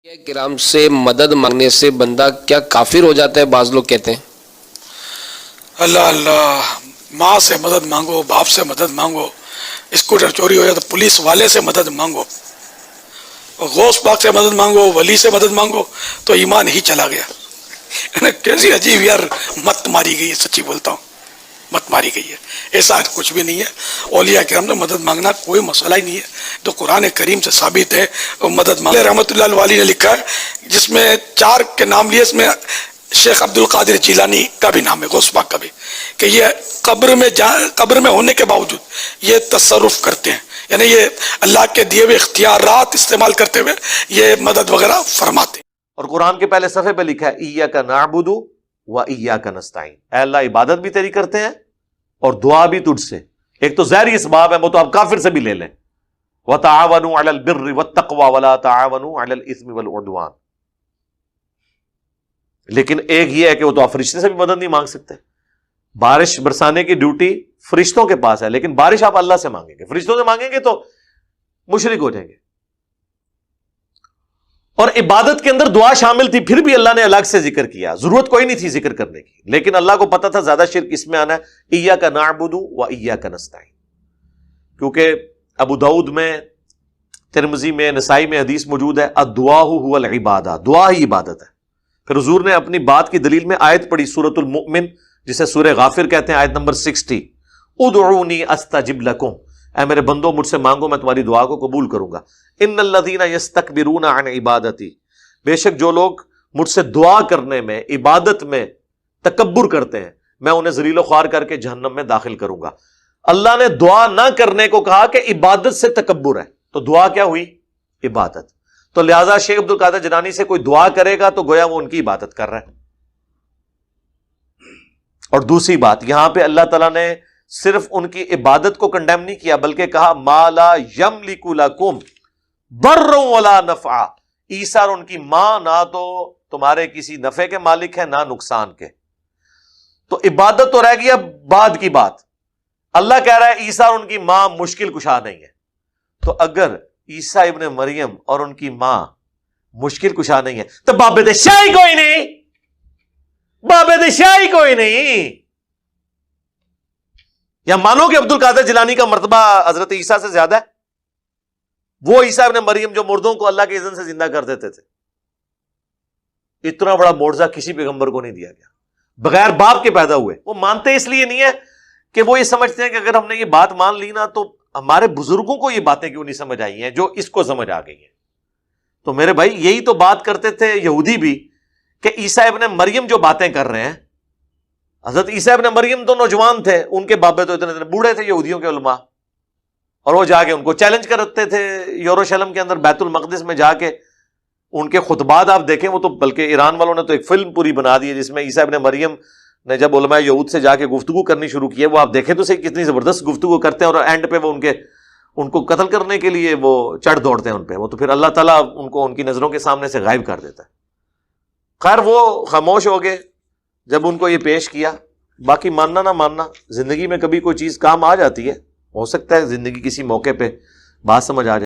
کرام سے مدد مانگنے سے بندہ کیا کافر ہو جاتا ہے؟ بعض لوگ کہتے ہیں اللہ اللہ، ماں سے مدد مانگو، باپ سے مدد مانگو، اسکوٹر چوری ہو جائے تو پولیس والے سے مدد مانگو، غوث پاک سے مدد مانگو، ولی سے مدد مانگو تو ایمان ہی چلا گیا۔ کیسی عجیب یار مت ماری گئی ہے، سچی بولتا ہوں، مت ماری گئی ہے۔ ایسا کچھ بھی نہیں ہے، اولیاء کرام سے مدد مانگنا کوئی مسئلہ ہی نہیں ہے، تو قرآن کریم سے ثابت ہے مدد مانگ۔ رحمۃ اللہ الوالی نے لکھا ہے جس میں 4 کے نام لیے، اس میں شیخ عبد القادر جیلانی کا بھی نام ہے، غوث پاک کا بھی، کہ یہ قبر میں ہونے کے باوجود یہ تصرف کرتے ہیں، یعنی یہ اللہ کے دیے ہوئے اختیارات استعمال کرتے ہوئے یہ مدد وغیرہ فرماتے ہیں۔ اور قرآن کے پہلے صفحے پہ لکھا ہے ایاک نعبد و ایاک نستعین، اے اللہ عبادت بھی تیری کرتے ہیں اور دعا بھی تجھ سے۔ ایک تو ظاہری اسباب ہے، وہ تو آپ کافر سے بھی لے لیں، وتعاونوا علی البر والتقوی ولا تعاونوا علی الاثم والعدوان، لیکن ایک یہ ہے کہ وہ تو آپ فرشتے سے بھی مدد نہیں مانگ سکتے۔ بارش برسانے کی ڈیوٹی فرشتوں کے پاس ہے، لیکن بارش آپ اللہ سے مانگیں گے، فرشتوں سے مانگیں گے تو مشرک ہو جائیں گے۔ اور عبادت کے اندر دعا شامل تھی، پھر بھی اللہ نے الگ سے ذکر کیا، ضرورت کوئی نہیں تھی ذکر کرنے کی، لیکن اللہ کو پتا تھا زیادہ شرک اس میں آنا ہے۔ ایاک نعبد و ایاک نستعین، کیونکہ ابو داؤد میں، ترمذی میں، نسائی میں حدیث موجود ہے الدعاء هو العبادہ، دعا ہی عبادت ہے۔ پھر حضور نے اپنی بات کی دلیل میں آیت پڑھی سورۃ المؤمن، جسے سورہ غافر کہتے ہیں، آیت نمبر 60، ادعونی استجب لکم، اے میرے بندو مجھ سے مانگو میں تمہاری دعا کو قبول کروں گا۔ ان الذین یستکبرون عن عبادتی، بے شک جو لوگ مجھ سے دعا کرنے میں، عبادت میں تکبر کرتے ہیں، میں انہیں ذلیل و خوار کر کے جہنم میں داخل کروں گا۔ اللہ نے دعا نہ کرنے کو کہا کہ عبادت سے تکبر ہے، تو دعا کیا ہوئی؟ عبادت۔ تو لہٰذا شیخ عبد القادر جیلانی سے کوئی دعا کرے گا تو گویا وہ ان کی عبادت کر رہا ہے۔ اور دوسری بات، یہاں پہ اللہ تعالیٰ نے صرف ان کی عبادت کو کنڈیم نہیں کیا، بلکہ کہا ما لا یملک لکم برا ولا نفعا، عیسیٰ اور ان کی ماں نہ تو تمہارے کسی نفع کے مالک ہیں نہ نقصان کے۔ تو عبادت تو رہ گیا بعد کی بات، اللہ کہہ رہا ہے عیسیٰ اور ان کی ماں مشکل کشا نہیں ہے۔ تو اگر عیسیٰ ابن مریم اور ان کی ماں مشکل کشا نہیں ہے تو بابد شاہی کوئی نہیں، بابد شاہی کوئی نہیں۔ یا مانو کہ عبد القادر جیلانی کا مرتبہ حضرت عیسیٰ سے زیادہ ہے؟ وہ عیسیٰ ابن مریم جو مردوں کو اللہ کے اذن سے زندہ کر دیتے تھے، اتنا بڑا معجزہ کسی پیغمبر کو نہیں دیا گیا، بغیر باپ کے پیدا ہوئے۔ وہ مانتے اس لیے نہیں ہے کہ وہ یہ سمجھتے ہیں کہ اگر ہم نے یہ بات مان لی نا تو ہمارے بزرگوں کو یہ باتیں کیوں نہیں سمجھ آئی ہیں جو اس کو سمجھ آ گئی ہیں۔ تو میرے بھائی یہی تو بات کرتے تھے یہودی بھی، کہ عیسیٰ ابن مریم جو باتیں کر رہے ہیں، حضرت عیسیٰ ابن مریم تو نوجوان تھے، ان کے بابے تو اتنے بوڑھے تھے یہودیوں کے علماء، اور وہ جا کے ان کو چیلنج کرتے تھے یروشلم کے اندر بیت المقدس میں جا کے۔ ان کے خطبات آپ دیکھیں، وہ تو بلکہ ایران والوں نے تو ایک فلم پوری بنا دی ہے جس میں عیسیٰ ابن مریم نے جب علماء یہود سے جا کے گفتگو کرنی شروع کی ہے، وہ آپ دیکھیں تو صحیح کتنی زبردست گفتگو کرتے ہیں، اور اینڈ پہ وہ ان کو قتل کرنے کے لیے وہ چڑھ دوڑتے ہیں ان پہ، وہ تو پھر اللہ تعالیٰ ان کو ان کی نظروں کے سامنے سے غائب کر دیتا ہے۔ خیر وہ خاموش ہو گئے جب ان کو یہ پیش کیا۔ باقی ماننا نہ ماننا، زندگی میں کبھی کوئی چیز کام آ جاتی ہے، ہو سکتا ہے زندگی کسی موقع پہ بات سمجھ آ جائے۔